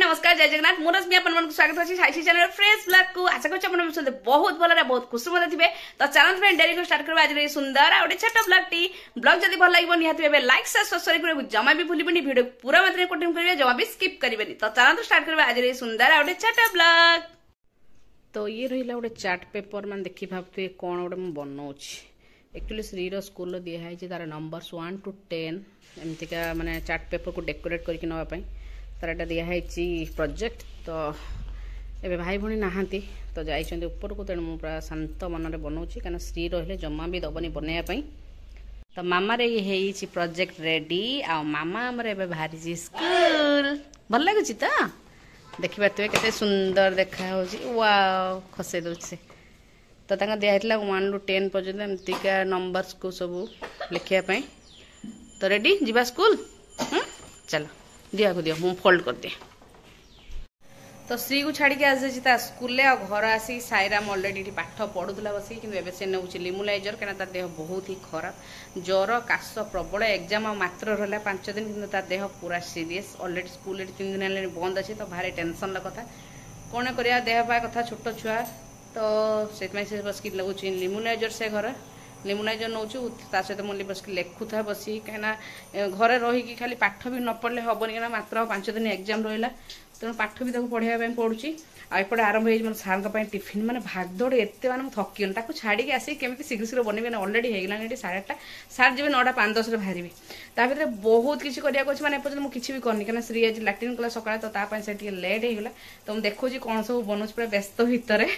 नमस्कार जय जगन्नाथ मोर रश्मि अपन मन स्वागत अछि साइसी चैनल फ्रेश ब्लॉग को आशा करछ अपन सुनते बहुत भल रे बहुत खुशी मते थिबे तो चैनल पे डेली को स्टार्ट करबा आज रे सुंदर आ ओटे छोटा ब्लॉग जदी भल लागबो निहाती बेबे लाइक शेयर सब्सक्राइब करबो जमा भी भूलिबनी वीडियो पूरा मात्रे कंटिन्यू करिवे जमा भी स्किप करिवेनी तो चैनल तो स्टार्ट करबा आज रे सुंदर आ ओटे छोटा ब्लॉग तो ये रहिला ओटे चार्ट पेपर मान देखि भाबते कोन ओटे म बनौछि एक्चुअली श्री रो स्कूल रो दिया है जे तार नंबर्स 1 to 10 एमतिका माने चार्ट पेपर को डेकोरेट करके नवा पई तार एटा दिया है प्रोजेक्ट तो एबे भाई भणी नाहांती तो जाइछन्ते ऊपर को तेणु पूरा शांत मन रे बनाउछि काना श्री रहले जम्मा भी दबनी बनैया पई तो मामा रे ये हेइछि प्रोजेक्ट रेडी आ मामा हमर एबे भारी जी स्कूल भल लागुछि त देखि बातबे केते सुंदर देखा होछि वाओ खसे दोछि तो तांगा दिया हेतला 1 to 10 पर्यंत एमतिका नंबर्स को सब लिखिया पई तो रेडी जीवा स्कूल चलो दिया को दिया मु फोल्ड कर दे तो श्री को छाड़ी के आज जाता स्कूल आ घर आसी साईराम ऑलरेडी पाठ पढ़ुला बस कि एबे से नौ लिमुलाइजर कहना तार देह बहुत ही खराब ज्वर काश प्रबल एग्जाम मात्र रहा 5 दिन कि तार देह पूरा सीरीयस ऑलरेडी स्कूल 3 दिन हेल्ले बंद अच्छे तो भारी टेंशन कथा कौन करिया देह पा कथा छोट छुआ तो से बस कि लगुच लिमुलाइजर से घर लिमुलाइजर नौ सहित मुझे बस लेखुथा बस कहीं घरे रही खाली पाठ भी न पढ़ले हेनी क्या मात्र 5 दिन एग्जाम रहा तेणु पाठ भी पढ़ाई पड़ुची आएपटे आरंभ हो सार टिफिन मैंने भागदौड़ एत मैंने थकिगल छाड़ी आसी केमी शीघ्र शीघ्र बनइबे अलरेडी होगलानी 8:30 सार जब 9टा 5:10 बाहर ताभितर बहुत किसी कराया मैंने एपर्तन मुझे भी करनी क्या श्री आज लाट्रिन कला सका तो से लेट होगा तो मुझे देखो कौन सब बनूँ पूरा व्यस्त भितर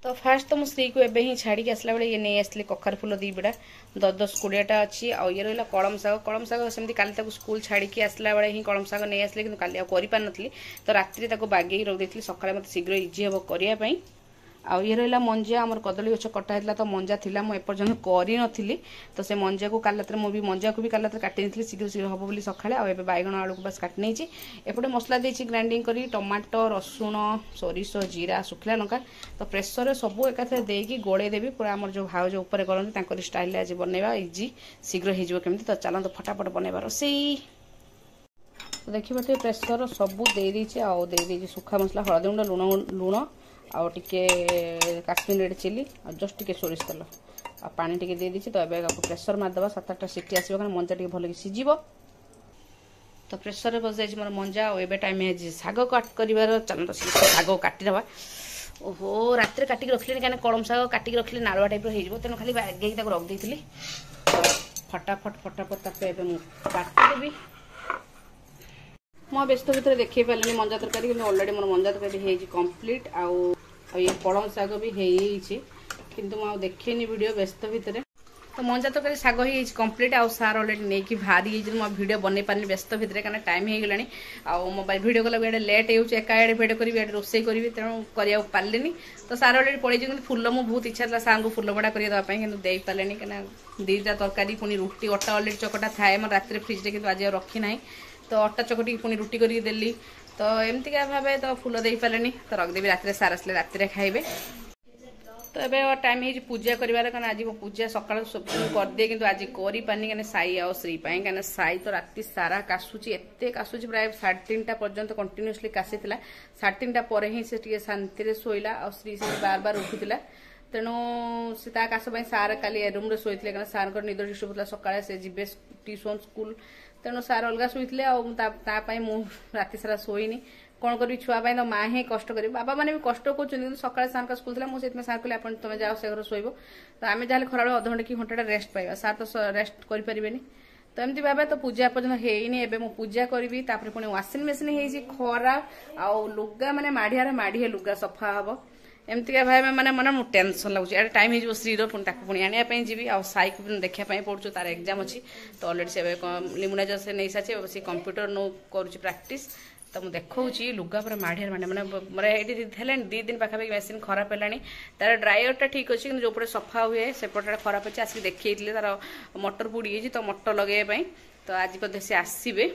तो फास्ट तो श्री को एबे ही छाड़ी आसला बेले ये नहीं आसली कखार फूल 2 बिड़ा 10 20टा अच्छी आ ये रहा कलम शाग सेमती काली स्कूल छाड़ी आसला बेले ही कलम शाग नहीं आसली कि करी तो राति बागे रखी सकाଳେ मत शीघ्र इजी हम करने आउ ये रहा मंजा आम कदली गछ कटा होता तो मंजा था मुझे एपर्तन करी तो से मंजा को काल रात मुझे मंजा को भी काल रात काटी शीघ्र शीघ्र हम बोली सकाଳେ आउ बैगण आलू को बस काटी नहीं एपटे मसला देती ग्राइंडिंग करी टमाटो रसुण सोरिष जीरा शुखला लंका तो प्रेसर सब एकाथरे देकी गोड़े देवी पूरा आम जो भाव जो ऊपर करते स्टाइल आज बनवा इजी शीघ्र हो तो चलते फटाफट बनवा रोसई तो देखिए प्रेसर सब दे आउ सुखा मसला हलदी गुंड लुण आउ टिके काश्मीर रेड चिली आ जस्ट टिके सोरिष तेल आ पानी टिके दे दीची तो एबे प्रेसर मारदेबा 7-8टा सीटी आसीबो कारण मंजा टिके भल सिझिबो तो प्रेसर रे बस जाई मोर मंजा आ एबे टाइम है जी साग काट करिवार चलन तो साग काटी देबा ओहो रात रे काटी रखली काने कलम साग काटी रखली नालुआ टाइप रो हेजिबो तेनो खाली बागेई ताको रख देइथिली फटाफट ताको एबे मु काटी देबी मो व्यस्त भितर देखी पारे मंजा तरकारी अलरेडी मोर मंजा तरकारी कम्प्लीट आउ ये कलम शाग भी किंतु मुझे देखेनी वीडियो व्यस्त भितर तो मंजा तरकारी शाग ही कम्प्लीट आउ सार अलरेडी नहीं कि भारी वीडियो बन पारे व्यस्त भितर क्या टाइम हो गलानी आउ मोबाइल वीडियो कला इे लेट होका भिडियो करी रोसे करी तेणु करा पारे तो सार अलरेडी पड़े फुल मुझे बहुत इच्छा था सार को फुल बड़ा करदेवाई कि दे पारे क्या 2टा तरकारी पुणी रुटी अटा अलरेडी चकटा थाए मोर रात फ्रिज में आज रखी ना तो अटा चकटी पुणी रुटी करके देली तो एमती क्या भावे तो फुल दे पारे तो रखदेवी रात सार आसले रात खाइबे तो एबे टाइम हो पूजा करार क्या आज पूजा सकाल करदे कि आज करें क्या साई आ श्री क्या साई तो राति सारा काशुची एत काशुची प्राय 3:30 पर्यंत कंटिन्यूअसली काशी 3:30 पर ही से शांति शोला आ श्री से बार बार उठुला तेणु से काश सार काली रूम शोते क्या सार निद डिस्टर्ब होता सकाଳେ से जीवे ट्यूशन स्कूल तेणु सार अलग शोते राति सारा शोनी कौन करी छुआ तो माँ ही कष्ट कर बाबा मैंने भी कष्ट कर सकाଳେ सार का स्कूल मुझे सार कहले तुम जाओ से घर शोब तो आम जहाँ खरा अधघंटे कि घंटा रेस्ट पाइबा सार तो रेस्ट करें तो एमती भाव तो पूजा पर्यटन होनी एवं मुझे पूजा करी पुणी वाशिंग मेसीन हो खरा आउ लुगा मैंने माढ़िया लुगा सफा हम एमती क्या भाई मैंने मन मुझे टेंशन लगुच टाइम हो श्रीर पुणी आने जी आ साई को देखापी पड़ू तार एग्जाम अच्छी तो अलरेडी से लिमुनाइजर से नहीं सारी से कंप्यूटर नो कर प्राक्ट तो मुझे देखा लुगा पूरा माढ़िया मैंने मोर ये 2 दिन पाखापाखि मेसीन खराब है तार ड्रायरटा ठीक अच्छे कि जो पटे सफा हुए सेपटा खराब अच्छे आसिक देखी तार मोटर बुड़ी तो मोटर लगे तो आज बोधे से आसवे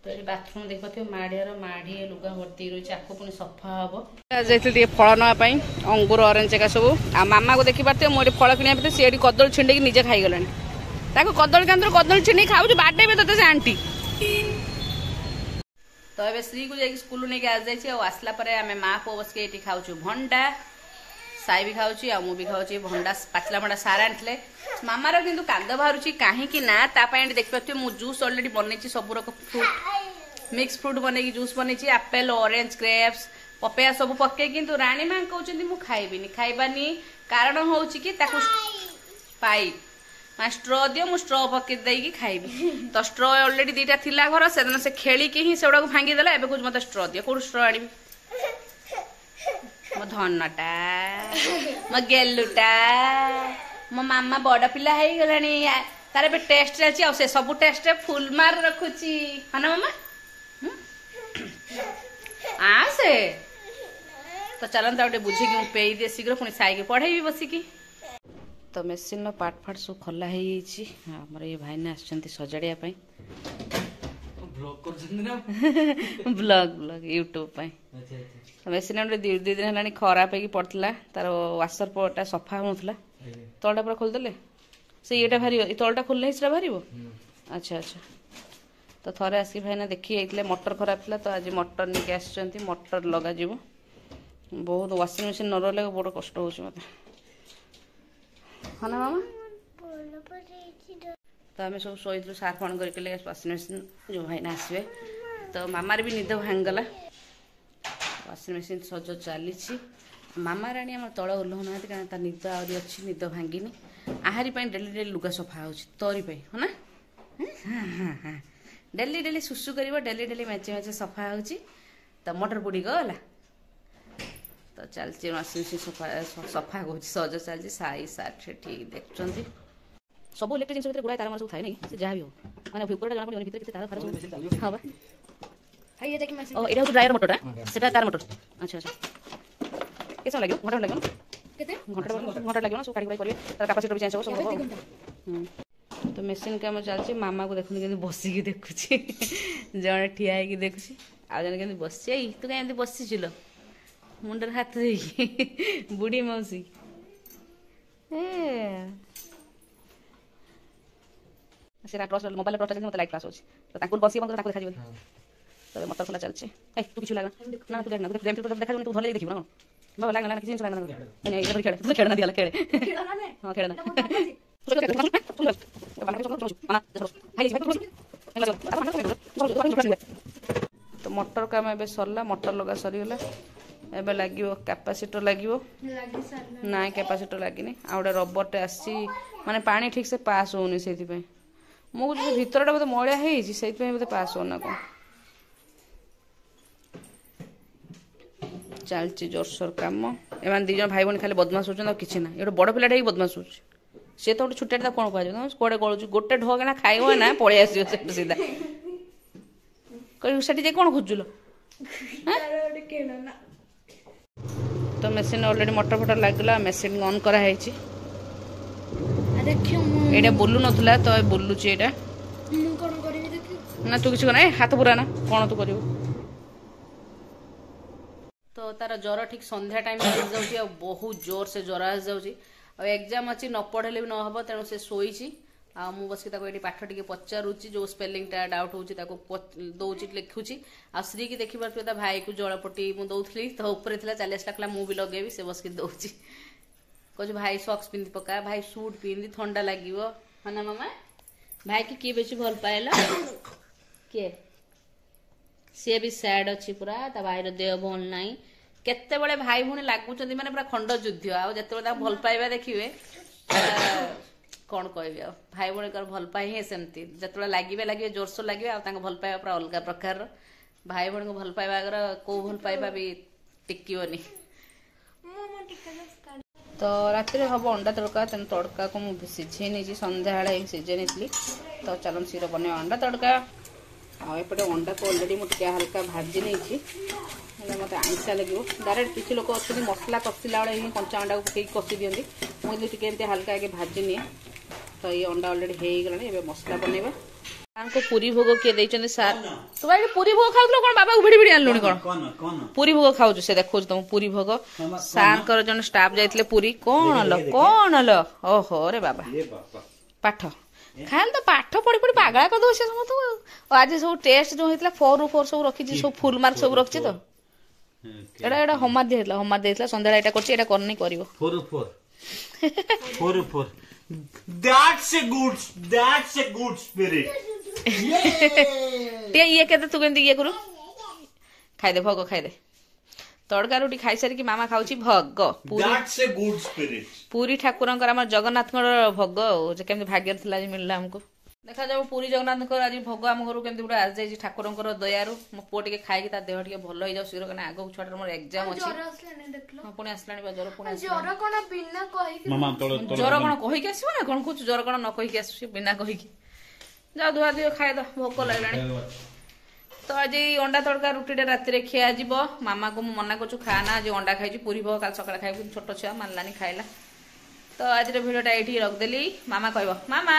तो ये बाथरूम देख पाते माढ़ी लुगा भर्ती रही आपको पुणी सफा हम जाइए फल नापी अंगूर ऑरेंज का सब आ मामा को देखी पार्थे मुझे फल कि सी कदली छिंडे निजे खाईगला कदली कांदर कदली छिंडे खाऊ बाटे तो से आंटी तो ये श्री को जाकि स्कूल नहीं आज जाइए आसला आम माँ पुओ बस ये खाऊ भंडा साई भी खाऊँ आ मुझे खाऊँ भंडा पाचला भंडा सारा आनी मामार कि कांद बाहर कहीं ना देखिए मुझे जूस अलरेडी बनई सब रक फ्रूट मिक्स फ्रूट बनई जूस बनई आपेल ऑरेंज ग्रेप्स पपया सब पके किंतु राणी माँ कहते मुझे खाइबी खाइबानी कारण हूँ कि पाइप स्ट्र दियो मु स्ट्र पके देकी खाइबी तो स्ट्र ऑलरेडी दीटा थिला घर से खेलिकी ही से भांगीदेला एवं कुछ मत स्ट्र दियो कौन स्ट्र आनी मो धनटा मो गेलुटा मो मामा बड़ पिला हो गलानी तार ए टेस्ट चलती से सब टेस्ट फुल मार रखुची है ना मामा आसे तो चलता गोटे बुझे पेई दे शीघ्र पुणी साई पढ़ेबी बसिकी तो मेसीन पार्ट फाट सब खोला होमर ये भाईना सजाड़िया ब्लॉग ब्लॉग यूट्यूब मेसीन गोटे 2 दिन है खराब हो पड़ता तार वाशर पटा सफा होता तलटा पूरा खोलदेले से ये बाहर तलटा खोलने से बाहर अच्छा अच्छा तो थे आसिक भाईना देखिए मोटर खराब था तो आज मोटर नहीं आस मोटर लगा बहुत वाशिंग मशीन न रही बड़ कष्ट हो मत हाँ ना मामा तो आम सब शोलु सार फोन करके वाशिंग मशीन जो भाईना आसवे तो मामार भी निद भांगला वाशिंग मशीन सज चली मामा राणी आम तल ओह्लौ ना क्या निद आहरी अच्छी निद भांगिनी आहारी डेली डेली लुगा सफा हो तोरी है ना हाँ हाँ हाँ डेली डेली सुसु कर डेली डेली मेचे मेचे सफा हो तो मोटर बुड़ी गला तो चलती वाशिंग मशीन सफा सफा हो सज चलती साई सार्ट ठीक देखुं सब इलेक्ट्रिक जिन गुड़ा तार सब थाए नहीं जहाँ भी हो मैंने भितर जना पड़े भर तार फार हाँ यहाँ ड्रायर मोटरटा से तार मोटर अच्छा अच्छा के समय लगे घंटा लगे घंटा लगे सब काढ़ी करेंगे तार कैपेसिटर भी चेंज हो सब तो मेसीन काम चलती मामा को देखुनी के बसिकी देखुची जड़े ठिया होगी देखुची आ जन के बस तू कहीं बसीचुल मुंडर हाथ देखिए बुढ़ी मौसी मोबाइल टर्च मत लाइट फ्लाश हो तो बस देखा तो मोटर खोला चलছে तू किछु लागना ना तू देखना तू देखा तू भले देखियो ना बाबा लागना ना किसी जिनिस लागना नहीं इधर खेल तू खेलना दिया खेल हां खेलना तो मोटर काम एबे सरला मोटर लगा सरीगला एबे लागियो कैपेसिटर लागियो ना कैपेसिटर लागिनी आ गोटे रबरटे आसी माने पानी ठीक से पास होनी से मो भीतरटा बोधे मलिया है बोधे पास होना कौन चलती जोरसोर कम एम दीज भाई भाई खाली बदमाश हो कि ना ये बड़ पिलाटा बदमाश हो सी तो गोटे छुट्टा कौन कह कौड़े गलुच गोटे ढोकना खाइब ना पलि आस सीधा कह कौन खोजुल तो मेसीन ऑलरेडी मोटर फोटर लगला मेसीन ऑन कराई ये बोलू ना तो बोलुची ये ना तू किसी ना हाथ पूरा ना कौन तू कर तो तार ज्वर ठीक संध्या टाइम जाऊँगी बहुत जोर से ज्वर आ जाऊँगी एग्जाम अच्छी न पढ़े भी न हम तेणु से शोची आ मु बस ये पाठ टी पचारूची जो स्पेलिंगटा डाउट होची दौची लिखुची आ श्री की देखी पार्थ भाई को जलपटी मुझे दौली तो ऊपर चली आसला मु भी लगेबी से बस दौची कह भाई सॉक्स पिंधि पका भाई सूट पिंधि ठंडा लगे है ना मामा भाई की किए बेसी भल पाइल किए सी भी सैड अच्छी पूरा ता भाई देह भल ना केते बड़े भाई भूणी लगुच माने पूरा खंड युद्ध आते भल पाइबा देखिए कौन कह भाई भूणी भल पाई ही सेमती जो लगे जोरसोर लगे भल पाइबा पूरा अलग प्रकार भाई भूणी को भल पाइबा कौ भल पाइबा भी टिकनी तो रात हम अंडा तड़का तेना तड़का को मुझे सीझे नहीं सन्ध्या सीझे नहीं तो चलन सीर बने अंडा तड़का आउटे अंडा को अलरेडी मुझे हल्का भाजी नहीं मत आईसा लगे डायरेक्ट किसी लोग अच्छे मसला कषिला बेले कंचा अंडा को पकई कषि दिखती मुझे हल्का आगे भाजी निए तो ये अंडा अलरेडी हो गला मसला बनवा पूरी भोग किए देते सार तो भाई पूरी भोग खाऊ कौन बाबा भिड़ी भिड़ी आनलुनी कौन पूरी भोग खाऊ से देखो तुम पूरी भोग सार जन स्टाफ जाइए पूरी कौन ल ओहो रे बाबा पाठ खाली तो पाठ पढ़ी पढ़ी पागला कर दो समस्त आज सब टेस्ट जो होता 4 ରୁ 4 सब रखी सब फुल मार्क सब रखी तो एटा एटा होमवर्क देला संध्या एटा करछि एटा करनी करिवो 4 ରୁ 4 that's a good spirit ये केते तू केंदी ये करू खाइ दे भोग खाइ दे तड़का रुटी खाई सारी कि मामा खाऊची भोग that's a good spirit पूरी ठाकुरंकर हमर जगन्नाथ भोग जे केमति भाग्य थिला जे मिलला हमको देखा जाऊ पूरी जगन्नाथ आज भोग आम घर केमति गुडा आज जाई ठाकुरंकर दयारु मो पो टिके खाई कि ता देह टिके भलो हो जाऊ शीघ्र कना आगो छुआटर मोर एग्जाम अछि पुणी आसलानी बा ज्वर पुणी ज्वर कोन बिना कहि मामा ज्वर कोन कहि के आसीबो ना कोन कुछ ज्वर कोन न कहि के आसी बिना कहि के जा दुआ दियो खाइ द भोक लागलानी तो आज अंडा तड़का रुटी राति रे खिया जीव मामा को मना करछु खाना आज अंडा खाई पूरी भोग काल सकाळ खाइ छोट छुआ मानलानी खाइला तो आज भिडियोटा ये रख देली मामा कहब मामा